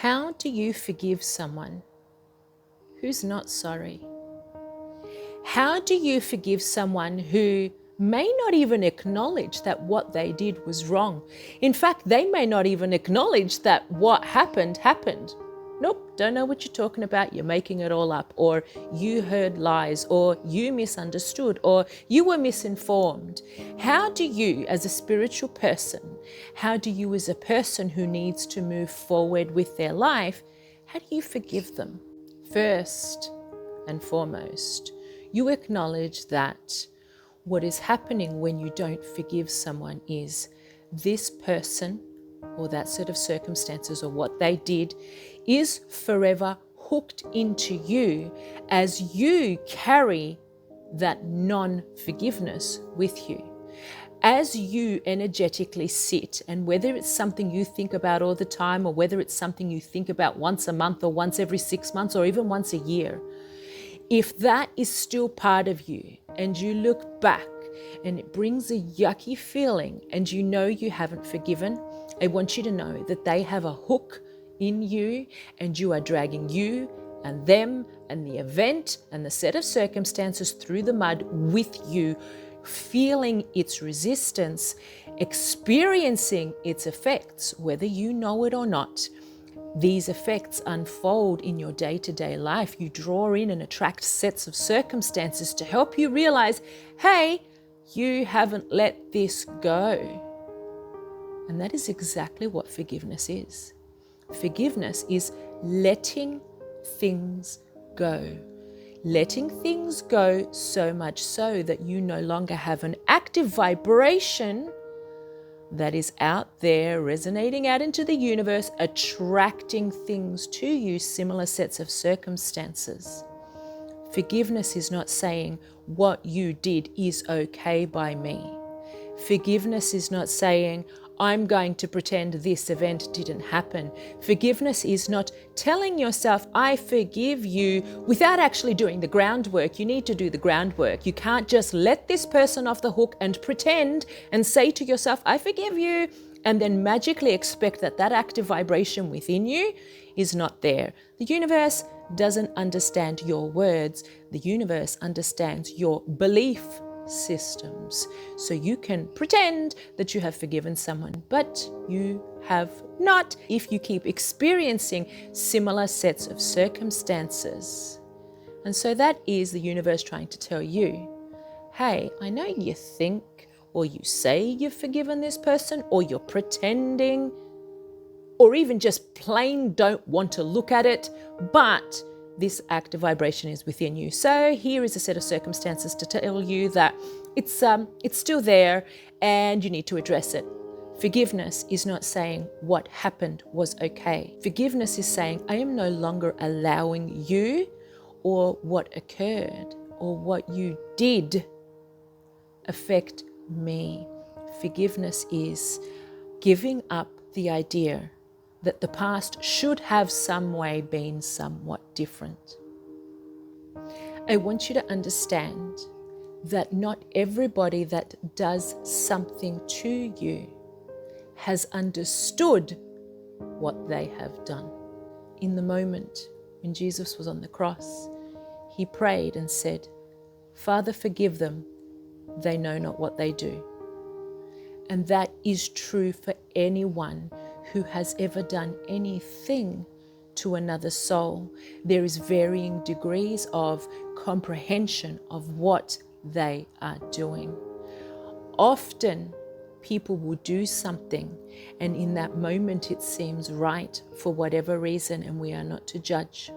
How do you forgive someone who's not sorry? How do you forgive someone who may not even acknowledge that what they did was wrong? In fact, they may not even acknowledge that what happened happened. Nope, don't know what you're talking about. You're making it all up. Or you heard lies, or you misunderstood, or you were misinformed. How do you, as a spiritual person, how do you, as a person who needs to move forward with their life, how do you forgive them? First and foremost, you acknowledge that what is happening when you don't forgive someone is this person or that set of circumstances or what they did is forever hooked into you as you carry that non-forgiveness with you. As you energetically sit, and whether it's something you think about all the time or whether it's something you think about once a month or once every 6 months or even once a year, if that is still part of you and you look back and it brings a yucky feeling and you know you haven't forgiven, I want you to know that they have a hook in you and you are dragging you and them and the event and the set of circumstances through the mud with you, feeling its resistance, experiencing its effects, whether you know it or not. These effects unfold in your day-to-day life. You draw in and attract sets of circumstances to help you realize, hey, you haven't let this go. And that is exactly what forgiveness is. Forgiveness is letting things go. Letting things go so much so that you no longer have an active vibration that is out there resonating out into the universe, attracting things to you, similar sets of circumstances. Forgiveness is not saying what you did is okay by me. Forgiveness is not saying I'm going to pretend this event didn't happen. Forgiveness is not telling yourself, I forgive you, without actually doing the groundwork. You need to do the groundwork. You can't just let this person off the hook and pretend and say to yourself, I forgive you, and then magically expect that that active vibration within you is not there. The universe doesn't understand your words. The universe understands your belief systems. So you can pretend that you have forgiven someone, but you have not if you keep experiencing similar sets of circumstances. And so that is the universe trying to tell you, hey, I know you think or you say you've forgiven this person, or you're pretending, or even just plain don't want to look at it, but this active vibration is within you. So here is a set of circumstances to tell you that it's still there and you need to address it. Forgiveness is not saying what happened was okay. Forgiveness is saying I am no longer allowing you or what occurred or what you did affect me. Forgiveness is giving up the idea that the past should have some way been somewhat different. I want you to understand that not everybody that does something to you has understood what they have done. In the moment when Jesus was on the cross, he prayed and said, Father, forgive them. They know not what they do. And that is true for anyone who has ever done anything to another soul. There is varying degrees of comprehension of what they are doing. Often people will do something and in that moment it seems right for whatever reason, and we are not to judge.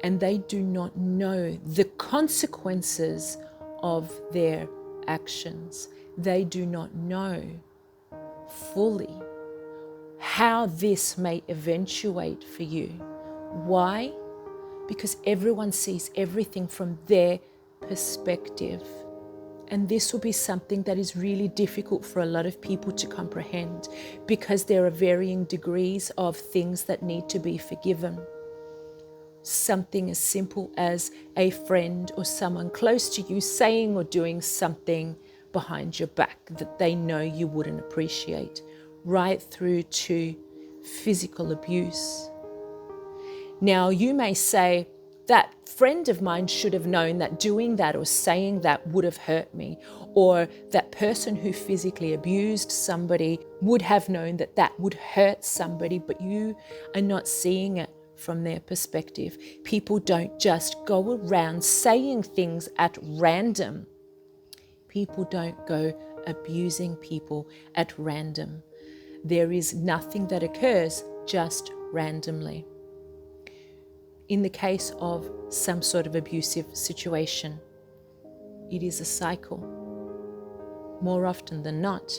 And they do not know the consequences of their actions. They do not know fully how this may eventuate for you. Why? Because everyone sees everything from their perspective. And this will be something that is really difficult for a lot of people to comprehend, because there are varying degrees of things that need to be forgiven. Something as simple as a friend or someone close to you saying or doing something behind your back that they know you wouldn't appreciate, right through to physical abuse. Now, you may say, that friend of mine should have known that doing that or saying that would have hurt me, or that person who physically abused somebody would have known that that would hurt somebody, but you are not seeing it from their perspective. People don't just go around saying things at random. People don't go abusing people at random. There is nothing that occurs just randomly. In the case of some sort of abusive situation, it is a cycle. More often than not,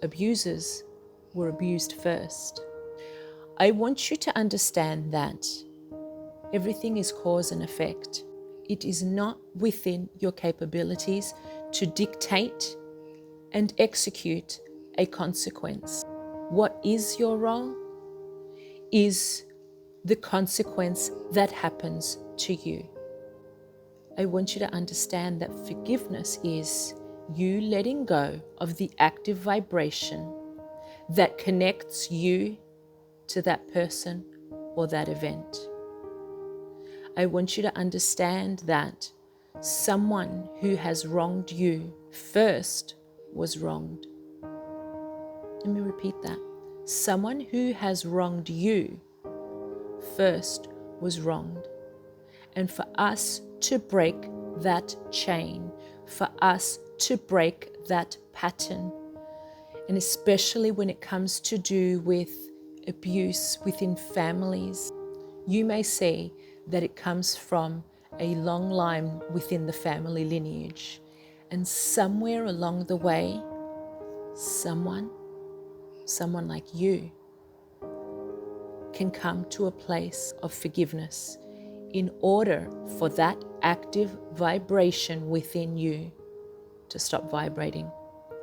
abusers were abused first. I want you to understand that everything is cause and effect. It is not within your capabilities to dictate and execute a consequence. What is your role is the consequence that happens to you. I want you to understand that forgiveness is you letting go of the active vibration that connects you to that person or that event. I want you to understand that someone who has wronged you first was wronged. Let me repeat that. Someone who has wronged you first was wronged. And for us to break that chain, for us to break that pattern, and especially when it comes to do with abuse within families, you may say that it comes from a long line within the family lineage. And somewhere along the way, someone like you can come to a place of forgiveness in order for that active vibration within you to stop vibrating.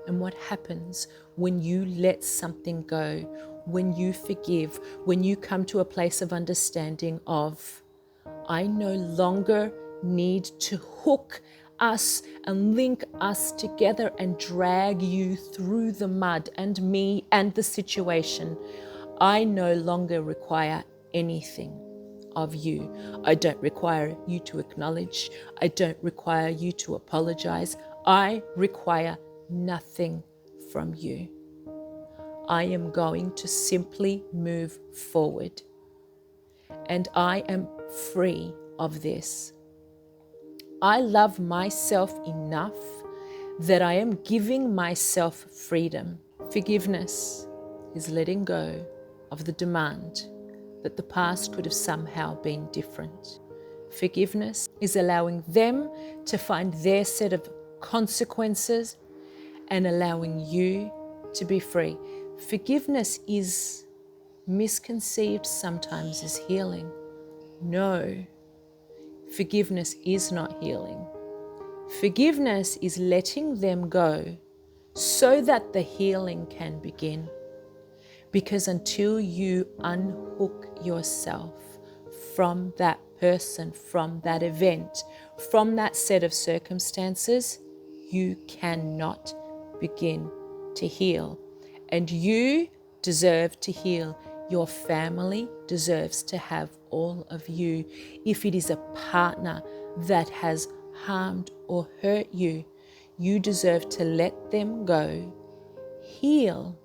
And what happens when you let something go, when you forgive, when you come to a place of understanding of, I no longer need to hook us and link us together and drag you through the mud and me and the situation. I no longer require anything of you. I don't require you to acknowledge. I don't require you to apologize. I require nothing from you. I am going to simply move forward. And I am free of this. I love myself enough that I am giving myself freedom. Forgiveness is letting go of the demand that the past could have somehow been different. Forgiveness is allowing them to find their set of consequences and allowing you to be free. Forgiveness is misconceived sometimes as healing. No, forgiveness is not healing. Forgiveness is letting them go so that the healing can begin. Because until you unhook yourself from that person, from that event, from that set of circumstances, you cannot begin to heal. And you deserve to heal. Your family deserves to have all of you. If it is a partner that has harmed or hurt you, you deserve to let them go, heal,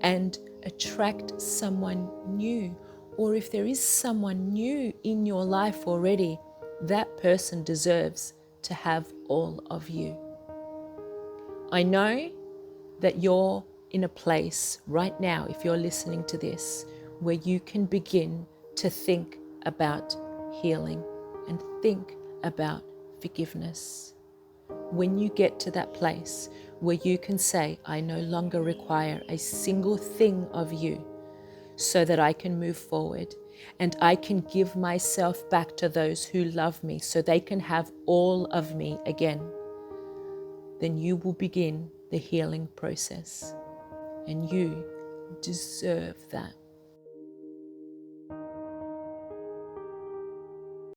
and attract someone new. Or if there is someone new in your life already, that person deserves to have all of you. I know that you're in a place right now, if you're listening to this, where you can begin to think about healing and think about forgiveness. When you get to that place where you can say, I no longer require a single thing of you so that I can move forward and I can give myself back to those who love me so they can have all of me again, then you will begin the healing process. And you deserve that.